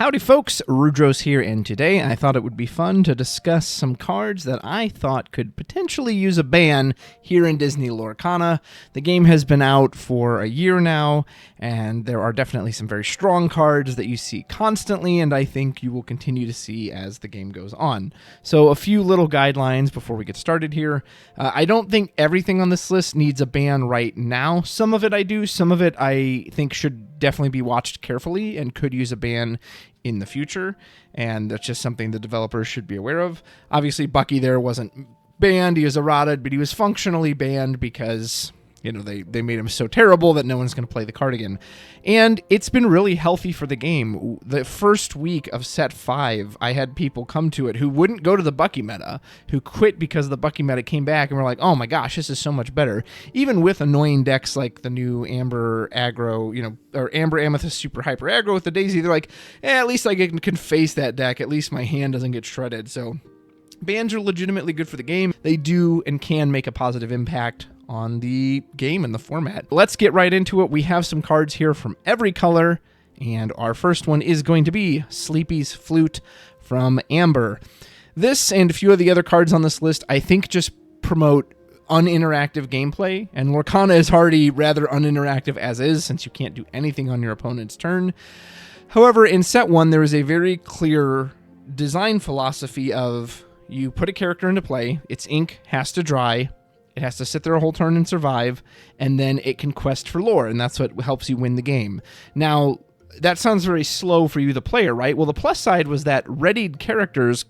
Howdy folks, Rudros here, and today I thought it would be fun to discuss some cards that I thought could potentially use a ban here in Disney Lorcana. The game has been out for a year now, and there are definitely some very strong cards that you see constantly, and I think you will continue to see as the game goes on. So a few little guidelines before we get started here. I don't think everything on this list needs a ban right now. Some of it I do, some of it I think should definitely be watched carefully and could use a ban in the future, and that's just something the developers should be aware of. Obviously, Bucky there wasn't banned, he was errated, but he was functionally banned because, you know, they made him so terrible that no one's going to play the card again. And it's been really healthy for the game. The first week of set 5, I had people come to it who wouldn't go to the Bucky meta, who quit because the Bucky meta came back and were like, oh my gosh, this is so much better. Even with annoying decks like the new Amber aggro, or Amber Amethyst super hyper aggro with the Daisy, they're like, at least I can face that deck. At least my hand doesn't get shredded. So bans are legitimately good for the game. They do and can make a positive impact on the game and the format. Let's get right into it. We have some cards here from every color, and our first one is going to be Sleepy's Flute from Amber. This and a few of the other cards on this list I think just promote uninteractive gameplay, and Lorcana is already rather uninteractive as is, since you can't do anything on your opponent's turn. However, in set 1 there is a very clear design philosophy of you put a character into play, its ink has to dry, it has to sit there a whole turn and survive, and then it can quest for lore, and that's what helps you win the game. Now, that sounds very slow for you, the player, right? Well, the plus side was that readied characters,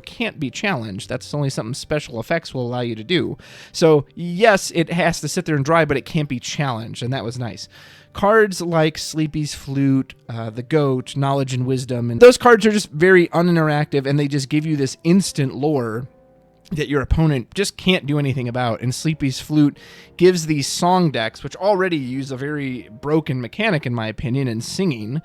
can't be challenged. That's only something special effects will allow you to do. So, yes, it has to sit there and dry, but it can't be challenged, and that was nice. Cards like Sleepy's Flute, the Goat, Knowledge and Wisdom, and those cards are just very uninteractive, and they just give you this instant lore that your opponent just can't do anything about. And Sleepy's Flute gives these song decks, which already use a very broken mechanic, in my opinion, in singing,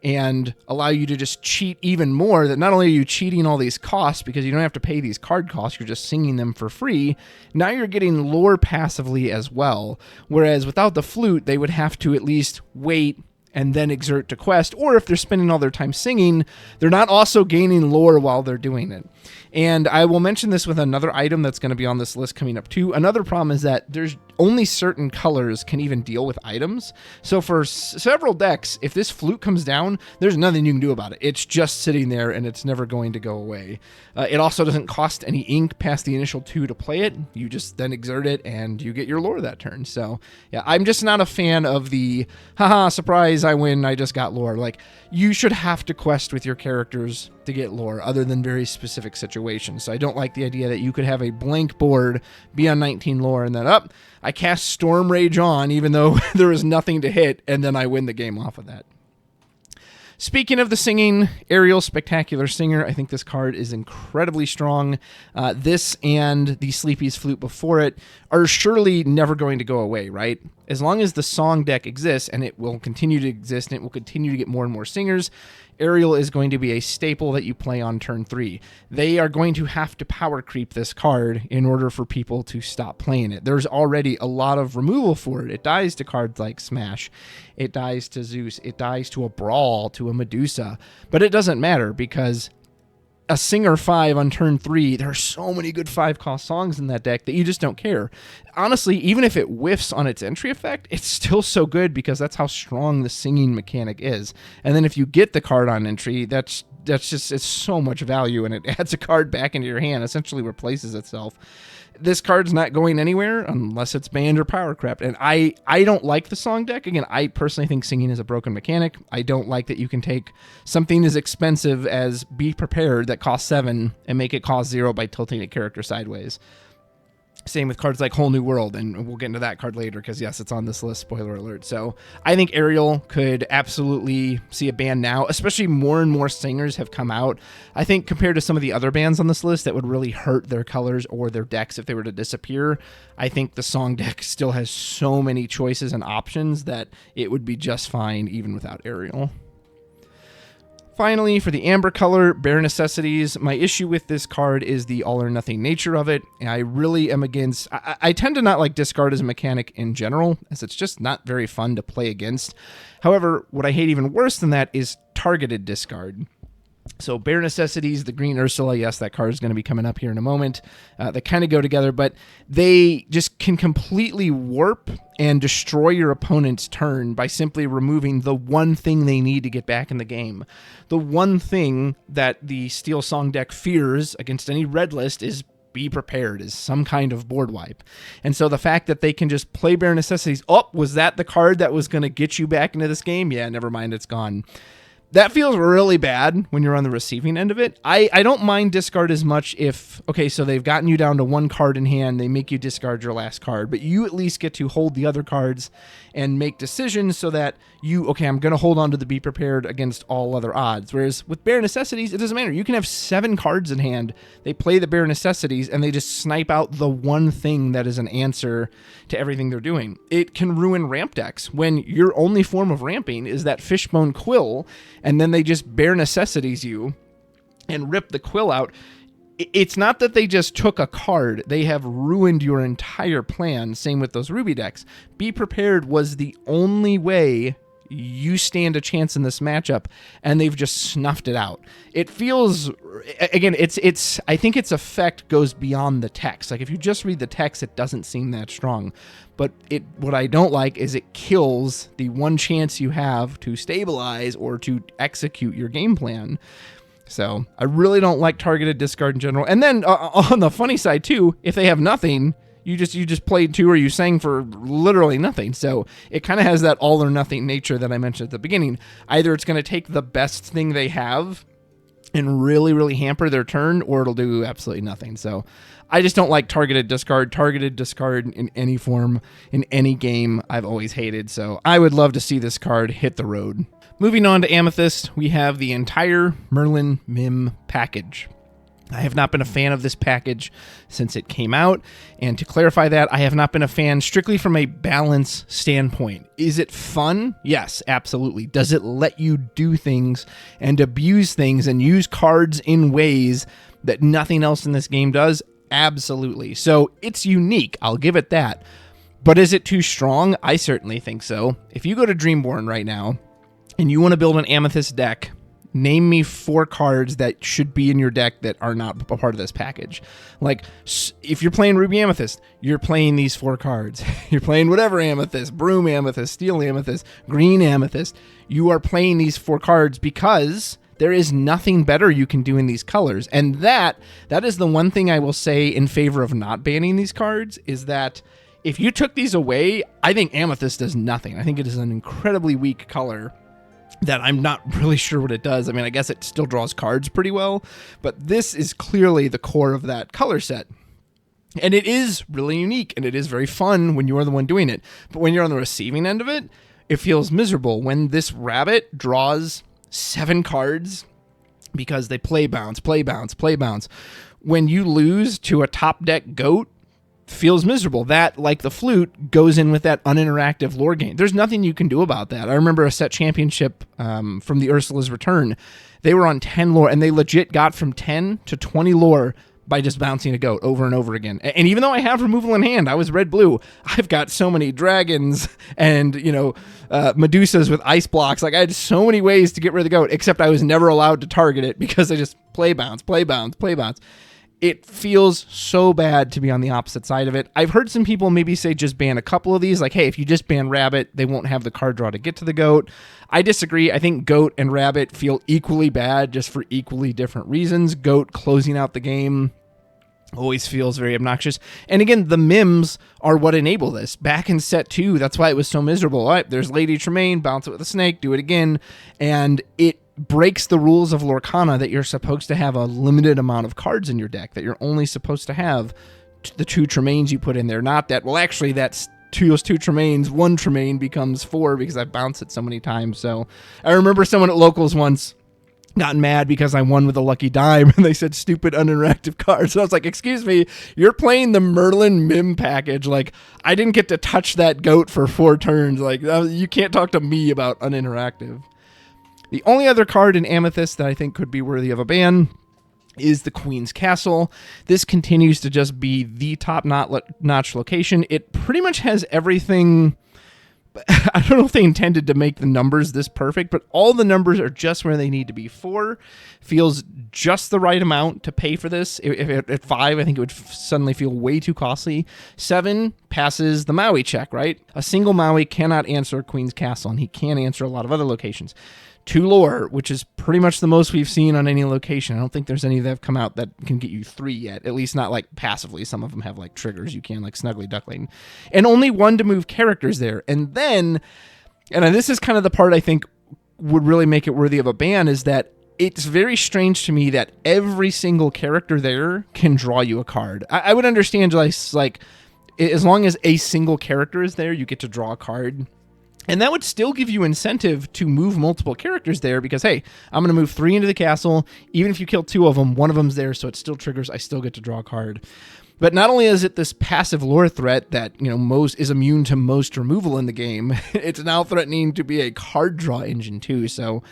and allow you to just cheat even more. That not only are you cheating all these costs because you don't have to pay these card costs, you're just singing them for free, now you're getting lore passively as well. Whereas without the flute, they would have to at least wait and then exert to quest, or if they're spending all their time singing, they're not also gaining lore while they're doing it. And I will mention this with another item that's going to be on this list coming up too. Another problem is that there's only certain colors can even deal with items. So for several decks, if this flute comes down, there's nothing you can do about it. It's just sitting there and it's never going to go away. It also doesn't cost any ink past the initial 2 to play it. You just then exert it and you get your lore that turn. So yeah, I'm just not a fan of the, haha, surprise, I win, I just got lore. Like, you should have to quest with your characters to get lore, other than very specific situations. So I don't like the idea that you could have a blank board, be on 19 lore, and then I cast Storm Rage on, even though there is nothing to hit, and then I win the game off of that. Speaking of the singing, Ariel, Spectacular Singer, I think this card is incredibly strong. This and the Sleepy's Flute before it are surely never going to go away, right? As long as the song deck exists, and it will continue to exist, and it will continue to get more and more singers, Ariel is going to be a staple that you play on turn 3. They are going to have to power creep this card in order for people to stop playing it. There's already a lot of removal for it. It dies to cards like Smash. It dies to Zeus. It dies to a Brawl, to a Medusa. But it doesn't matter because a Singer 5 on turn 3, there are so many good 5-cost songs in that deck that you just don't care. Honestly, even if it whiffs on its entry effect, it's still so good because that's how strong the singing mechanic is. And then if you get the card on entry, that's just, it's so much value, and it adds a card back into your hand, essentially replaces itself. This card's not going anywhere unless it's banned or power crept. And I don't like the song deck. Again, I personally think singing is a broken mechanic. I don't like that you can take something as expensive as Be Prepared that costs 7 and make it cost 0 by tilting a character sideways. Same with cards like Whole New World, and we'll get into that card later because, yes, it's on this list, spoiler alert. So I think Ariel could absolutely see a ban now, especially more and more singers have come out. I think compared to some of the other bans on this list that would really hurt their colors or their decks if they were to disappear, I think the song deck still has so many choices and options that it would be just fine even without Ariel. Finally, for the amber color, Bare Necessities, my issue with this card is the all-or-nothing nature of it. I really am against... I tend to not like discard as a mechanic in general, as it's just not very fun to play against. However, what I hate even worse than that is targeted discard. So Bare Necessities, the green Ursula, yes, that card is going to be coming up here in a moment. They kind of go together, but they just can completely warp and destroy your opponent's turn by simply removing the one thing they need to get back in the game. The one thing that the Steel Song deck fears against any red list is be prepared, is some kind of board wipe. And so the fact that they can just play Bare Necessities, oh, was that the card that was going to get you back into this game? Yeah, never mind, it's gone. That feels really bad when you're on the receiving end of it. I don't mind discard as much if, okay, so they've gotten you down to one card in hand, they make you discard your last card, but you at least get to hold the other cards and make decisions so that you, okay, I'm going to hold on to the be prepared against all other odds. Whereas with Bare Necessities, it doesn't matter. You can have 7 cards in hand. They play the Bare Necessities and they just snipe out the one thing that is an answer to everything they're doing. It can ruin ramp decks when your only form of ramping is that Fishbone Quill, and then they just Bare Necessities you and rip the quill out. It's not that they just took a card. They have ruined your entire plan. Same with those Ruby decks. Be Prepared was the only way you stand a chance in this matchup, and they've just snuffed it out. It feels, again, I think its effect goes beyond the text. Like if you just read the text, it doesn't seem that strong. But what I don't like is it kills the one chance you have to stabilize or to execute your game plan. So I really don't like targeted discard in general. And then on the funny side too, if they have nothing, you just played 2 or you sang for literally nothing. So it kind of has that all or nothing nature that I mentioned at the beginning. Either it's going to take the best thing they have and really, really hamper their turn, or it'll do absolutely nothing. So I just don't like targeted discard. Targeted discard in any form, in any game, I've always hated. So I would love to see this card hit the road. Moving on to Amethyst, we have the entire Merlin Mim package. I have not been a fan of this package since it came out, and to clarify that, I have not been a fan strictly from a balance standpoint. Is it fun? Yes, absolutely. Does it let you do things and abuse things and use cards in ways that nothing else in this game does? Absolutely. So it's unique, I'll give it that. But is it too strong? I certainly think so. If you go to Dreamborn right now, and you want to build an Amethyst deck, name me 4 cards that should be in your deck that are not a part of this package. Like, if you're playing Ruby Amethyst, you're playing these 4 cards. You're playing whatever Amethyst, Broom Amethyst, Steel Amethyst, Green Amethyst. You are playing these 4 cards because there is nothing better you can do in these colors. And that is the one thing I will say in favor of not banning these cards, is that if you took these away, I think Amethyst does nothing. I think it is an incredibly weak color that I'm not really sure what it does. I mean, I guess it still draws cards pretty well, but this is clearly the core of that color set. And it is really unique, and it is very fun when you're the one doing it. But when you're on the receiving end of it, it feels miserable. When this rabbit draws 7 cards because they play bounce, play bounce, play bounce. When you lose to a top deck goat, feels miserable. That, like the Flute, goes in with that uninteractive lore game. There's nothing you can do about that. I remember a set championship from the Ursula's Return. They were on 10 lore, and they legit got from 10 to 20 lore by just bouncing a goat over and over again. And even though I have removal in hand, I was red-blue, I've got so many dragons and, Medusas with ice blocks. Like, I had so many ways to get rid of the goat, except I was never allowed to target it because I just play bounce, play bounce, play bounce. It feels so bad to be on the opposite side of it. I've heard some people maybe say just ban a couple of these. Like, hey, if you just ban Rabbit, they won't have the card draw to get to the goat. I disagree. I think Goat and Rabbit feel equally bad, just for equally different reasons. Goat closing out the game always feels very obnoxious. And again, the Mims are what enable this. Back in set 2, that's why it was so miserable. All right, there's Lady Tremaine, bounce it with a snake, do it again. And it breaks the rules of Lorcana that you're supposed to have a limited amount of cards in your deck, that you're only supposed to have the 2 Tremaines you put in there. Not that, well, actually, that's those 2 Tremaines, 1 Tremaine becomes 4 because I've bounced it so many times. So I remember someone at Locals once got mad because I won with a lucky dime and they said stupid uninteractive cards. So I was like, excuse me, you're playing the Merlin Mim package. Like, I didn't get to touch that goat for 4 turns. Like, you can't talk to me about uninteractive. The only other card in Amethyst that I think could be worthy of a ban is the Queen's Castle. This continues to just be the top-notch location. It pretty much has everything. I don't know if they intended to make the numbers this perfect, but all the numbers are just where they need to be. 4 feels just the right amount to pay for this. If at 5, I think it would suddenly feel way too costly. 7 passes the Maui check, right? A single Maui cannot answer Queen's Castle, and he can answer a lot of other locations. 2 lore, which is pretty much the most we've seen on any location. I don't think there's any that have come out that can get you 3 yet, at least not like passively. Some of them have like triggers you can, like Snuggly Duckling. And only 1 to move characters there. And then, and this is kind of the part I think would really make it worthy of a ban, is that it's very strange to me that every single character there can draw you a card. I would understand like as long as a single character is there, you get to draw a card. And that would still give you incentive to move multiple characters there because, hey, I'm going to move 3 into the castle. Even if you kill 2 of them, 1 of them's there, so it still triggers. I still get to draw a card. But not only is it this passive lore threat that, is immune to most removal in the game, it's now threatening to be a card draw engine too. So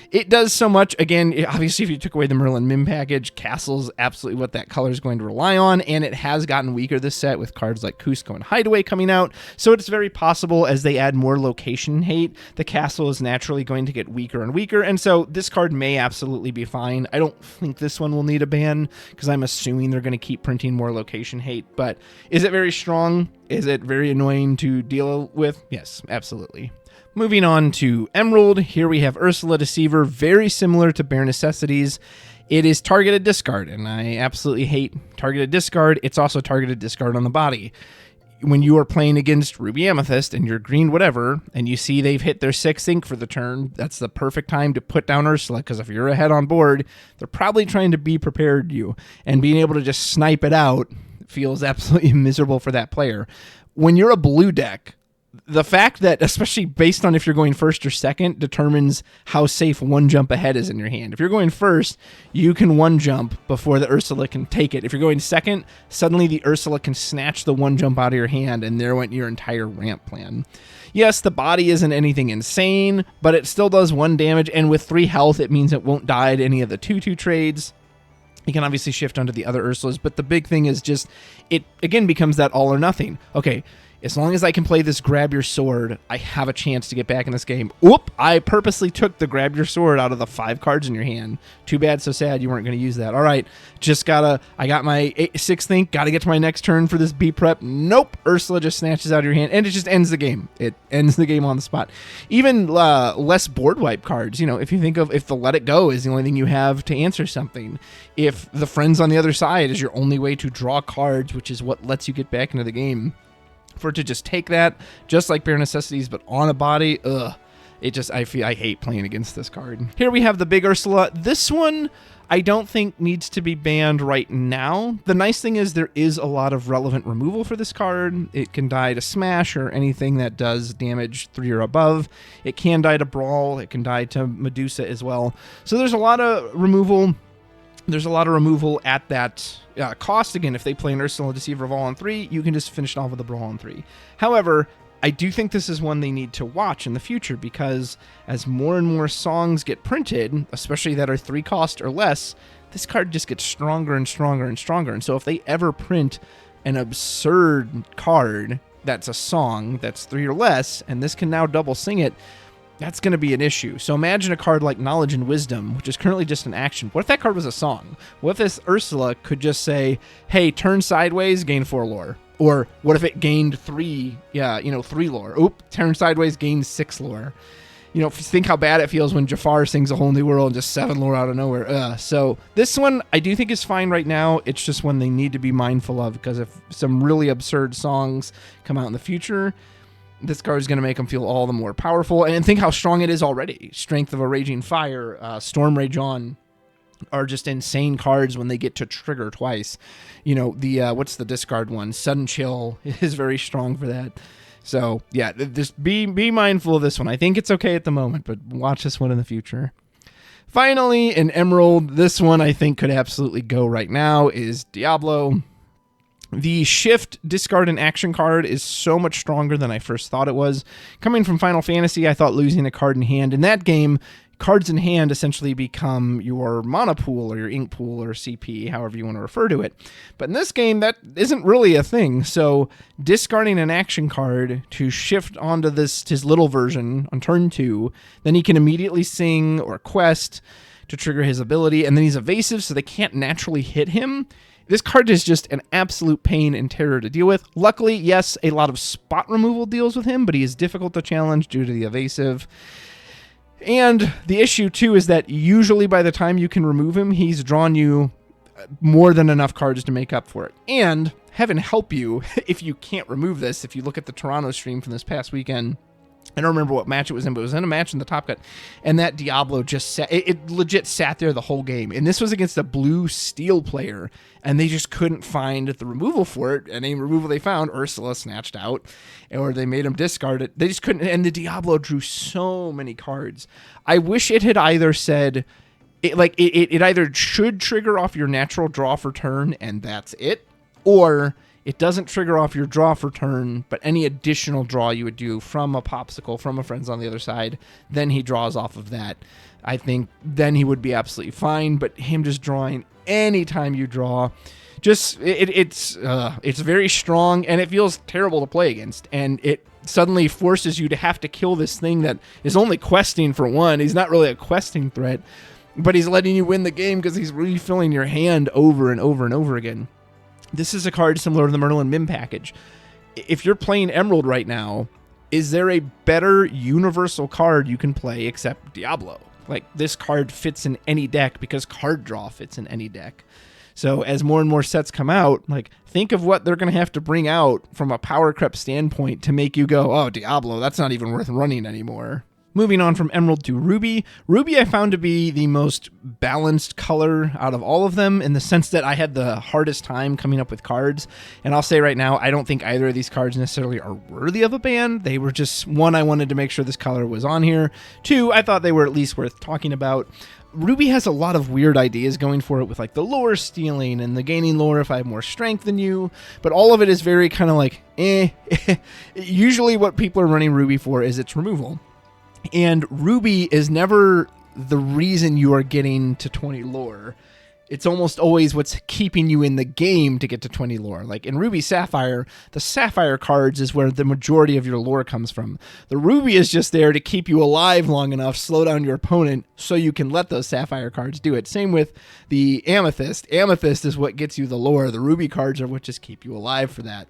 it does so much. Again, obviously, if you took away the Merlin Mim package, Castle's absolutely what that color is going to rely on, and it has gotten weaker this set with cards like Cusco and Hideaway coming out. So it's very possible as they add more location hate, the Castle is naturally going to get weaker and weaker, and so this card may absolutely be fine. I don't think this one will need a ban because I'm assuming they're going to keep printing more location hate, but is it very strong? Is it very annoying to deal with? Yes, absolutely. Moving on to Emerald, here we have Ursula Deceiver, very similar to Bare Necessities. It is targeted discard, and I absolutely hate targeted discard. It's also targeted discard on the body. When you are playing against Ruby Amethyst and you're green whatever, and you see they've hit their 6th ink for the turn, that's the perfect time to put down Ursula, because if you're ahead on board, they're probably trying to be prepared you, and being able to just snipe it out feels absolutely miserable for that player. When you're a blue deck, the fact that, especially based on if you're going first or second, determines how safe 1 jump ahead is in your hand. If you're going first, you can 1 jump before the Ursula can take it. If you're going second, suddenly the Ursula can snatch the 1 jump out of your hand, and there went your entire ramp plan. Yes, the body isn't anything insane, but it still does 1 damage, and with 3 health, it means it won't die at any of the 2/2 trades. You can obviously shift onto the other Ursulas, but the big thing is just, it again becomes that all or nothing. Okay, as long as I can play this grab your sword, I have a chance to get back in this game. Oop! I purposely took the grab your sword out of the 5 cards in your hand. Too bad, so sad you weren't going to use that. All right, I got my 6th ink, gotta get to my next turn for this B prep. Nope! Ursula just snatches out of your hand, and it just ends the game. It ends the game on the spot. Even less board wipe cards. If you think of, if the Let It Go is the only thing you have to answer something, if the Friends on the other side is your only way to draw cards, which is what lets you get back into the game, for it to just take that, just like Bare Necessities, but on a body, I hate playing against this card. Here we have the big Ursula. This one, I don't think needs to be banned right now. The nice thing is there is a lot of relevant removal for this card. It can die to Smash or anything that does damage 3 or above. It can die to Brawl. It can die to Medusa as well. So there's a lot of removal. There's a lot of removal at that cost. Again, if they play an Ursula Deceiver of all on 3, you can just finish it off with a Brawl on 3. However, I do think this is one they need to watch in the future, because as more and more songs get printed, especially that are 3 cost or less, this card just gets stronger and stronger and stronger. And so if they ever print an absurd card that's a song that's 3 or less, and this can now double sing it, that's going to be an issue. So imagine a card like Knowledge and Wisdom, which is currently just an action. What if that card was a song? What if this Ursula could just say, hey, turn sideways, gain 4 lore? Or what if it gained 3 lore? Oop, turn sideways, gain 6 lore. Think how bad it feels when Jafar sings A Whole New World and just 7 lore out of nowhere. So this one I do think is fine right now. It's just one they need to be mindful of, because if some really absurd songs come out in the future, this card is going to make them feel all the more powerful. And think how strong it is already. Strength of a Raging Fire, Storm Rage On are just insane cards when they get to trigger twice. What's the discard one? Sudden Chill is very strong for that. So, yeah, just be mindful of this one. I think it's okay at the moment, but watch this one in the future. Finally, in Emerald, this one I think could absolutely go right now, is Diablo. The shift, discard, and action card is so much stronger than I first thought it was. Coming from Final Fantasy, I thought losing a card in hand in that game cards in hand essentially become your mana pool or your ink pool or CP, however you want to refer to it. But in this game, that isn't really a thing. So discarding an action card to shift onto his little version on turn 2, then he can immediately sing or quest to trigger his ability, and then he's evasive, so they can't naturally hit him. This card is just an absolute pain and terror to deal with. Luckily, yes, a lot of spot removal deals with him, but he is difficult to challenge due to the evasive. And the issue, too, is that usually by the time you can remove him, he's drawn you more than enough cards to make up for it. And heaven help you if you can't remove this. If you look at the Toronto stream from this past weekend, I don't remember what match it was in, but it was in a match in the Top Cut, and that Diablo just sat, it legit sat there the whole game. And this was against a blue steel player, and they just couldn't find the removal for it. And any removal they found, Ursula snatched out, or they made him discard it. They just couldn't, and the Diablo drew so many cards. I wish it had either said, it either should trigger off your natural draw for turn, and that's it, or it doesn't trigger off your draw for turn, but any additional draw you would do from a popsicle, from a friend's on the other side, then he draws off of that. I think then he would be absolutely fine, but him just drawing anytime you draw, just it's very strong, and it feels terrible to play against, and it suddenly forces you to have to kill this thing that is only questing for one. He's not really a questing threat, but he's letting you win the game because he's refilling your hand over and over and over again. This is a card similar to the Merlin Mim package. If you're playing Emerald right now, is there a better universal card you can play except Diablo? Like, this card fits in any deck because card draw fits in any deck. So as more and more sets come out, like, think of what they're going to have to bring out from a power creep standpoint to make you go, oh, Diablo, that's not even worth running anymore. Moving on from Emerald to Ruby. Ruby I found to be the most balanced color out of all of them, in the sense that I had the hardest time coming up with cards. And I'll say right now, I don't think either of these cards necessarily are worthy of a ban. They were just, one, I wanted to make sure this color was on here. Two, I thought they were at least worth talking about. Ruby has a lot of weird ideas going for it with like the lore stealing and the gaining lore if I have more strength than you, but all of it is very kind of like, Usually what people are running Ruby for is its removal. And Ruby is never the reason you are getting to 20 lore. It's almost always what's keeping you in the game to get to 20 lore. Like in Ruby Sapphire, the Sapphire cards is where the majority of your lore comes from. The Ruby is just there to keep you alive long enough, slow down your opponent, so you can let those Sapphire cards do it. Same with the Amethyst. Amethyst is what gets you the lore. The Ruby cards are what just keep you alive for that.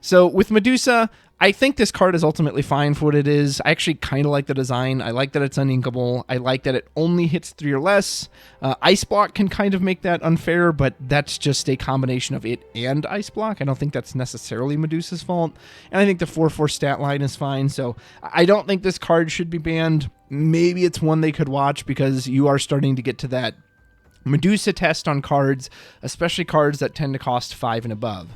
So with Medusa, I think this card is ultimately fine for what it is. I actually kind of like the design. I like that it's uninkable. I like that it only hits 3 or less. Ice Block can kind of make that unfair, but that's just a combination of it and Ice Block. I don't think that's necessarily Medusa's fault. And I think the 4/4 stat line is fine. So I don't think this card should be banned. Maybe it's one they could watch because you are starting to get to that Medusa test on cards, especially cards that tend to cost 5 and above.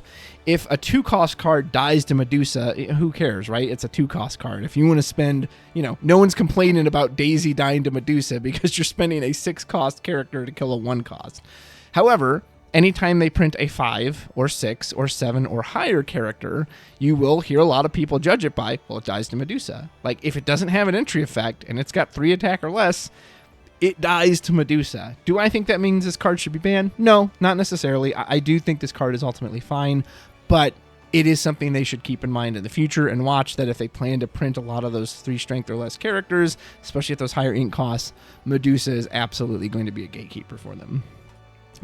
If a 2-cost card dies to Medusa, who cares, right? It's a 2-cost card. If you want to spend, no one's complaining about Daisy dying to Medusa because you're spending a 6-cost character to kill a 1-cost. However, anytime they print a 5 or 6 or 7 or higher character, you will hear a lot of people judge it by, well, it dies to Medusa. Like, if it doesn't have an entry effect and it's got 3 attack or less, it dies to Medusa. Do I think that means this card should be banned? No, not necessarily. I do think this card is ultimately fine, but it is something they should keep in mind in the future and watch that if they plan to print a lot of those 3 strength or less characters, especially at those higher ink costs, Medusa is absolutely going to be a gatekeeper for them.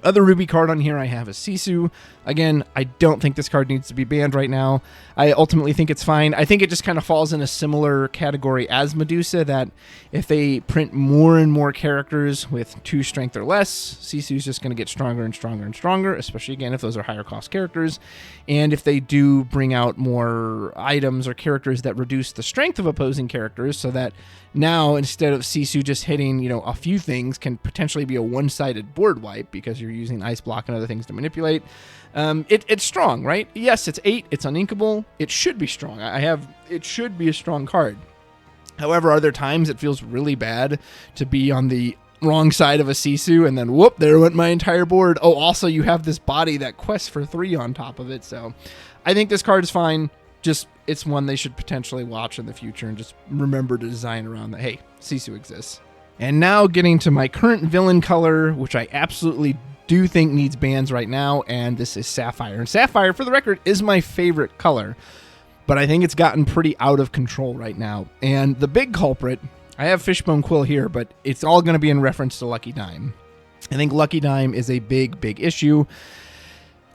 Other Ruby card on here I have is Cesu. Again, I don't think this card needs to be banned right now. I ultimately think it's fine. I think it just kind of falls in a similar category as Medusa, that if they print more and more characters with 2 strength or less, Cesu is just going to get stronger and stronger and stronger, especially, again, if those are higher cost characters. And if they do bring out more items or characters that reduce the strength of opposing characters, so that now instead of Cesu just hitting, a few things, can potentially be a one-sided board wipe because you're using Ice Block and other things to manipulate. It's strong, right? Yes, it's 8. It's uninkable. It should be strong. It should be a strong card. However, are there times it feels really bad to be on the wrong side of a Cesu and then whoop, there went my entire board. Oh, also you have this body that quests for 3 on top of it. So I think this card is fine. Just, it's one they should potentially watch in the future and just remember to design around that, hey, Cesu exists. And now getting to my current villain color, which I absolutely do think needs bans right now, and this is Sapphire. And Sapphire, for the record, is my favorite color, but I think it's gotten pretty out of control right now. And the big culprit, I have Fishbone Quill here, but it's all going to be in reference to Lucky Dime. I think Lucky Dime is a big issue.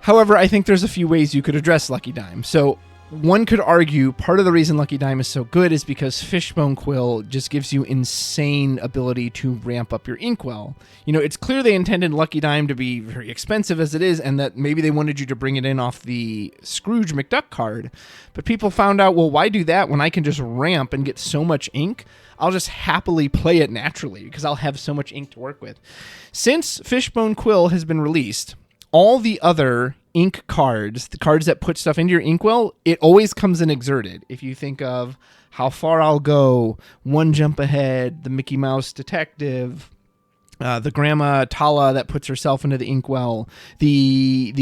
However, I think there's a few ways you could address Lucky Dime. So one could argue part of the reason Lucky Dime is so good is because Fishbone Quill just gives you insane ability to ramp up your inkwell. You know, it's clear they intended Lucky Dime to be very expensive as it is, and that maybe they wanted you to bring it in off the Scrooge McDuck card. But people found out, well, why do that when I can just ramp and get so much ink? I'll just happily play it naturally because I'll have so much ink to work with. Since Fishbone Quill has been released, all the other ink cards, the cards that put stuff into your inkwell, it always comes in exerted. If you think of How Far I'll Go, One Jump Ahead, the Mickey Mouse Detective, the Grandma Tala that puts herself into the inkwell, the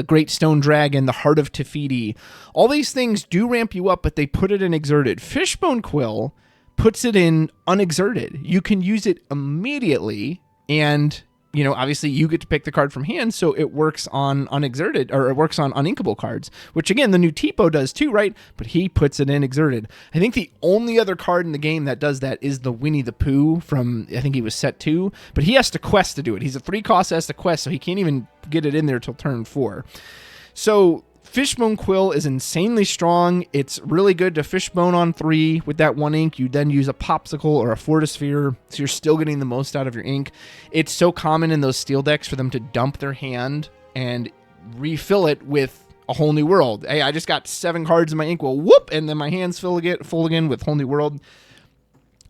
Great Stone Dragon, the Heart of Tefiti, all these things do ramp you up, but they put it in exerted. Fishbone Quill puts it in unexerted. You can use it immediately, and you know, obviously you get to pick the card from hand, so it works on unexerted, or it works on uninkable cards, which again, the new Tipo does too, right? But he puts it in exerted. I think the only other card in the game that does that is the Winnie the Pooh from, I think he was set 2, but he has to quest to do it. He's a 3-cost, has to quest, so he can't even get it in there till turn 4. So Fishbone Quill is insanely strong. It's really good to Fishbone on 3 with that 1 ink. You then use a Popsicle or a Fortisphere, so you're still getting the most out of your ink. It's so common in those steel decks for them to dump their hand and refill it with a Whole New World. Hey, I just got 7 cards in my ink. Well, whoop, and then my hand's full again with Whole New World.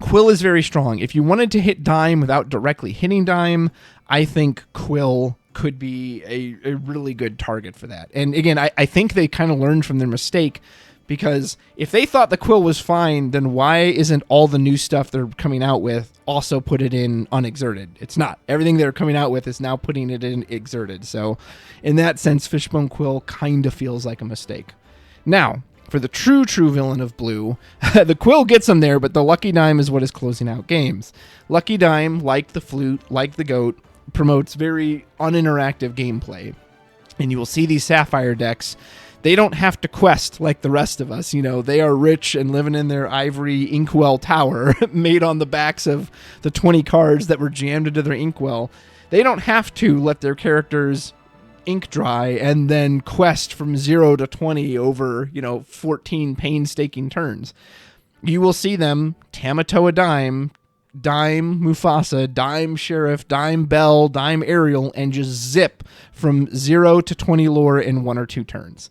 Quill is very strong. If you wanted to hit Dime without directly hitting Dime, I think Quill could be a really good target for that. And again, I think they kind of learned from their mistake, because if they thought the Quill was fine, then why isn't all the new stuff they're coming out with also put it in unexerted? It's not. Everything they're coming out with is now putting it in exerted. So in that sense, Fishbone Quill kind of feels like a mistake. Now, for the true villain of blue, the Quill gets them there, but the Lucky Dime is what is closing out games. Lucky Dime, like the Flute, like the Goat, promotes very uninteractive gameplay. And you will see these Sapphire decks, they don't have to quest like the rest of us. You know, they are rich and living in their ivory inkwell tower made on the backs of the 20 cards that were jammed into their inkwell. They don't have to let their characters ink dry and then quest from 0 to 20 over, 14 painstaking turns. You will see them Tamatoa Dime, Dime Mufasa, Dime Sheriff, Dime Bell, Dime Ariel, and just zip from 0 to 20 lore in 1 or 2 turns.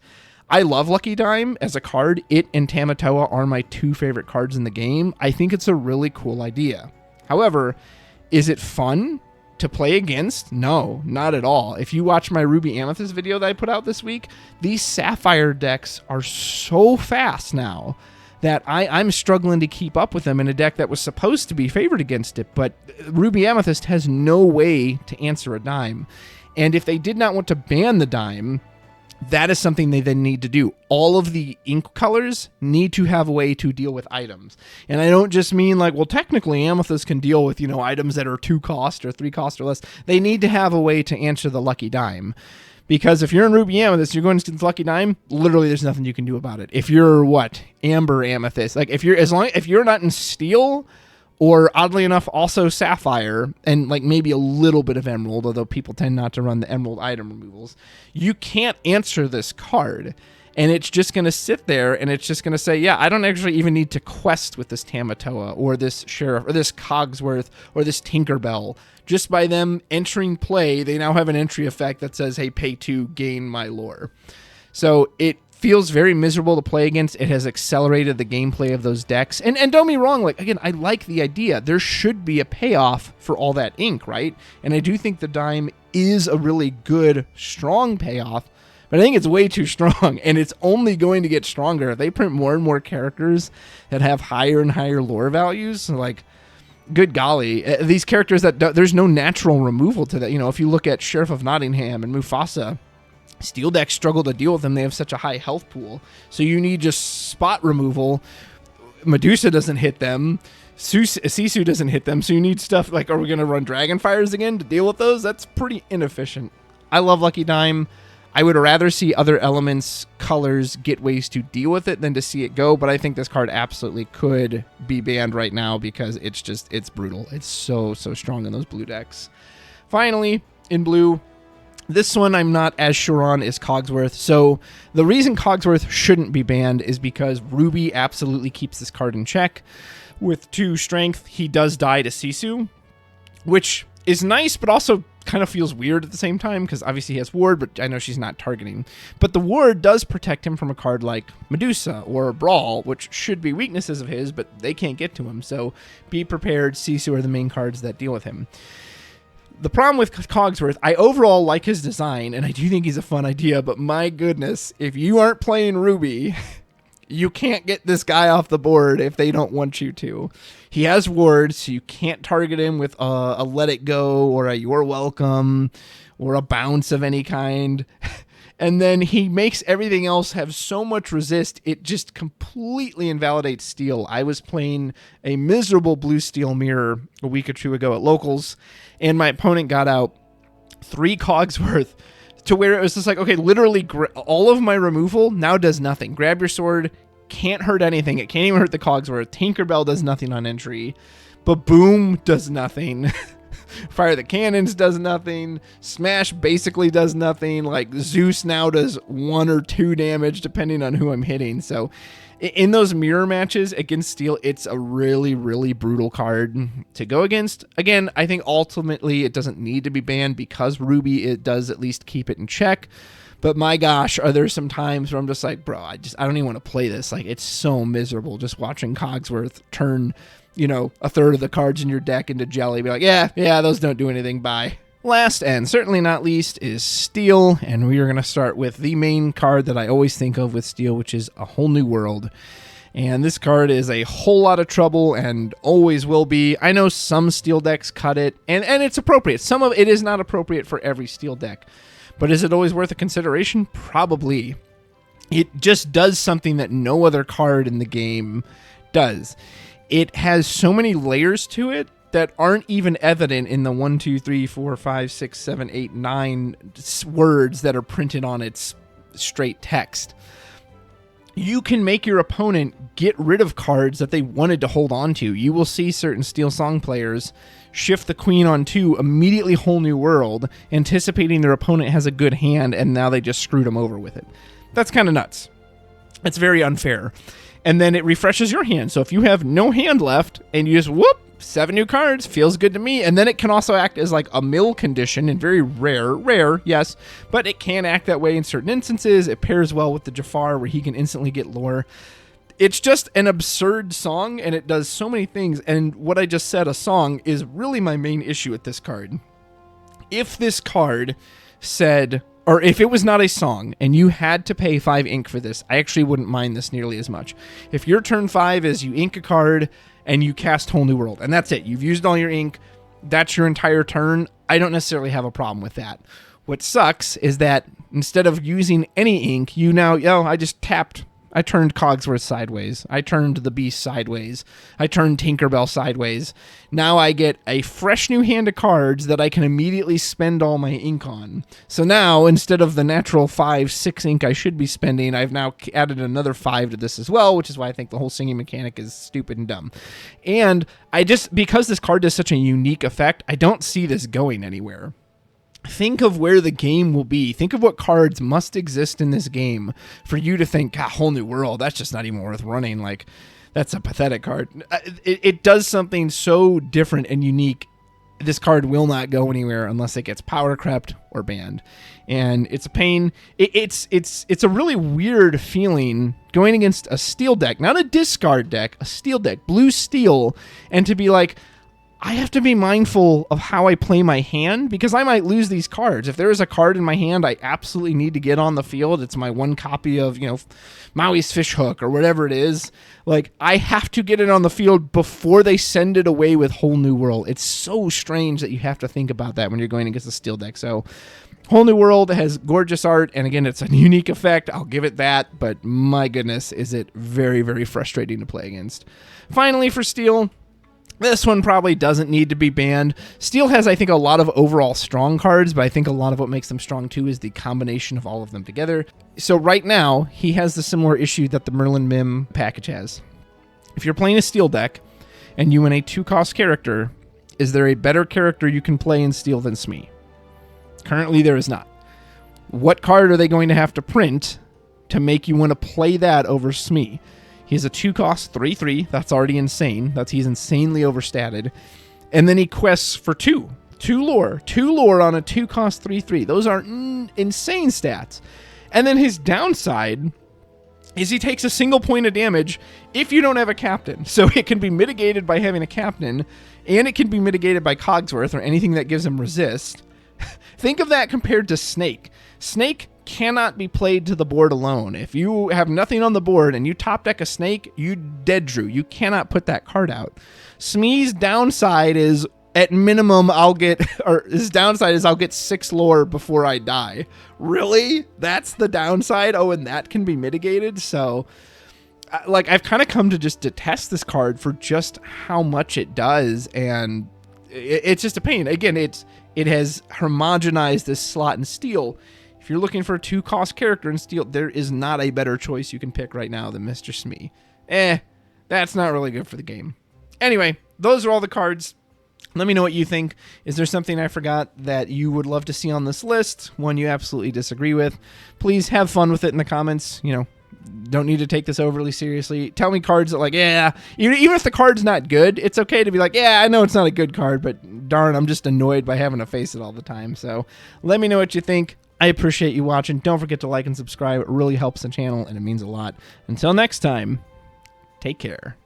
I love Lucky Dime as a card. It and Tamatoa are my 2 favorite cards in the game. I think it's a really cool idea. However, is it fun to play against? No, not at all. If you watch my Ruby Amethyst video that I put out this week, these Sapphire decks are so fast now that I'm struggling to keep up with them in a deck that was supposed to be favored against it, but Ruby Amethyst has no way to answer a Dime. And if they did not want to ban the Dime, that is something they then need to do. All of the ink colors need to have a way to deal with items. And I don't just mean like, well, technically Amethyst can deal with, items that are 2 cost or 3 cost or less. They need to have a way to answer the Lucky Dime. Because if you're in Ruby Amethyst, you're going to the Lucky Dime, literally there's nothing you can do about it. If you're Amber Amethyst, like if you're not in Steel, or oddly enough also Sapphire, and like maybe a little bit of Emerald, although people tend not to run the Emerald item removals, you can't answer this card. And it's just going to sit there, and it's just going to say, yeah, I don't actually even need to quest with this Tamatoa, or this Sheriff, or this Cogsworth, or this Tinkerbell. Just by them entering play, they now have an entry effect that says, hey, pay 2, gain my lore. So it feels very miserable to play against. It has accelerated the gameplay of those decks. And don't get me wrong, like, again, I like the idea. There should be a payoff for all that ink, right? And I do think the Dime is a really good, strong payoff. But I think it's way too strong, and it's only going to get stronger if they print more and more characters that have higher and higher lore values. Like, good golly, these characters that there's no natural removal to that. If you look at Sheriff of Nottingham and Mufasa, Steel decks struggle to deal with them. They have such a high health pool, so you need just spot removal. Medusa doesn't hit them. Cesu doesn't hit them, so you need stuff like, are we going to run Dragonfires again to deal with those? That's pretty inefficient. I love Lucky Dime. I would rather see other elements, colors, get ways to deal with it than to see it go, but I think this card absolutely could be banned right now because it's brutal. It's so strong in those blue decks. Finally, in blue, this one I'm not as sure on is Cogsworth. So the reason Cogsworth shouldn't be banned is because Ruby absolutely keeps this card in check. With 2 strength, he does die to Cesu, which is nice, but also kind of feels weird at the same time because obviously he has ward, but I know she's not targeting. But the ward does protect him from a card like Medusa or Brawl, which should be weaknesses of his, but they can't get to him. So be prepared. Cesu are the main cards that deal with him. The problem with Cogsworth, I overall like his design, and I do think he's a fun idea, but my goodness, if you aren't playing Ruby, you can't get this guy off the board if they don't want you to. He has wards, so you can't target him with a Let It Go or a You're Welcome or a Bounce of any kind. And then he makes everything else have so much resist, it just completely invalidates steel. I was playing a miserable blue steel mirror a week or 2 ago at locals, and my opponent got out 3 Cogsworth to where it was just like, okay, literally all of my removal now does nothing. Grab Your Sword, can't hurt anything. It can't even hurt the Cogsworth. Tinkerbell does nothing on entry. Boom does nothing. Fire the Cannons does nothing. Smash basically does nothing. Like Zeus now does 1 or 2 damage depending on who I'm hitting. So in those mirror matches against steel, it's a really brutal card to go against. Again, I think ultimately it doesn't need to be banned because Ruby, it does at least keep it in check. But my gosh, are there some times where I'm just like, bro, I don't even want to play this. Like, it's so miserable just watching Cogsworth turn, a third of the cards in your deck into jelly. Be like, yeah, those don't do anything. Bye. Last and certainly not least is Steel, and we are going to start with the main card that I always think of with Steel, which is A Whole New World. And this card is a whole lot of trouble and always will be. I know some Steel decks cut it, and it's appropriate. Some of it is not appropriate for every Steel deck. But is it always worth a consideration? Probably. It just does something that no other card in the game does. It has so many layers to it that aren't even evident in the 1, 2, 3, 4, 5, 6, 7, 8, 9 words that are printed on its straight text. You can make your opponent get rid of cards that they wanted to hold on to. You will see certain Steel Song players shift the Queen on 2, immediately Whole New World, anticipating their opponent has a good hand, and now they just screwed them over with it. That's kind of nuts. It's very unfair. And then it refreshes your hand. So if you have no hand left, and you just, 7 new cards, feels good to me. And then it can also act as like a mill condition, and very rare, yes, but it can act that way in certain instances. It pairs well with the Jafar, where he can instantly get lore. It's just an absurd song, and it does so many things. And what I just said, a song, is really my main issue with this card. If this card said, or if it was not a song, and you had to pay 5 ink for this, I actually wouldn't mind this nearly as much. If your turn 5 is you ink a card, and you cast Whole New World, and that's it. You've used all your ink. That's your entire turn. I don't necessarily have a problem with that. What sucks is that instead of using any ink, you now, I just tapped. I turned Cogsworth sideways. I turned the Beast sideways. I turned Tinkerbell sideways. Now I get a fresh new hand of cards that I can immediately spend all my ink on. So now, instead of the natural 5, 6 ink I should be spending, I've now added another 5 to this as well, which is why I think the whole singing mechanic is stupid and dumb. And because this card does such a unique effect, I don't see this going anywhere. Think of where the game will be. Think of what cards must exist in this game for you to think, Whole New World, that's just not even worth running. Like, that's a pathetic card. It does something so different and unique. This card will not go anywhere unless it gets power crept or banned. And it's a pain. It's a really weird feeling going against a steel deck, not a discard deck, a steel deck, blue steel, and to be like, I have to be mindful of how I play my hand because I might lose these cards. If there is a card in my hand I absolutely need to get on the field, it's my one copy of, Maui's Fishhook or whatever it is. Like, I have to get it on the field before they send it away with Whole New World. It's so strange that you have to think about that when you're going against a steel deck. So Whole New World has gorgeous art, and again, it's a unique effect. I'll give it that, but my goodness, is it very, very frustrating to play against. Finally, for Steel, This one probably doesn't need to be banned. Steel has, I think, a lot of overall strong cards, but I think a lot of what makes them strong too is the combination of all of them together. So right now, he has the similar issue that the Merlin Mim package has. If you're playing a Steel deck, and you win a 2-cost character, is there a better character you can play in Steel than Smee? Currently, there is not. What card are they going to have to print to make you want to play that over Smee? He has a 2-cost 3/3. That's already insane. He's insanely overstated. And then he quests for 2. 2 lore. 2 lore on a 2-cost 3/3. Those are insane stats. And then his downside is he takes a single point of damage if you don't have a captain. So it can be mitigated by having a captain, and it can be mitigated by Cogsworth or anything that gives him resist. Think of that compared to Snake. Snake cannot be played to the board alone. If you have nothing on the board and you top deck a Snake, you dead drew. You cannot put that card out. Smee's downside is, at minimum, I'll get 6 lore before I die. Really? That's the downside? Oh, and that can be mitigated? So, like, I've kind of come to just detest this card for just how much it does, and it's just a pain. Again, it has homogenized this slot in Steel. If you're looking for a 2-cost character in Steel, there is not a better choice you can pick right now than Mr. Smee. That's not really good for the game. Anyway, those are all the cards. Let me know what you think. Is there something I forgot that you would love to see on this list? One you absolutely disagree with? Please have fun with it in the comments. You know, don't need to take this overly seriously. Tell me cards that, like, yeah, even if the card's not good, it's okay to be like, yeah, I know it's not a good card, but darn, I'm just annoyed by having to face it all the time. So let me know what you think. I appreciate you watching. Don't forget to like and subscribe. It really helps the channel, and it means a lot. Until next time, take care.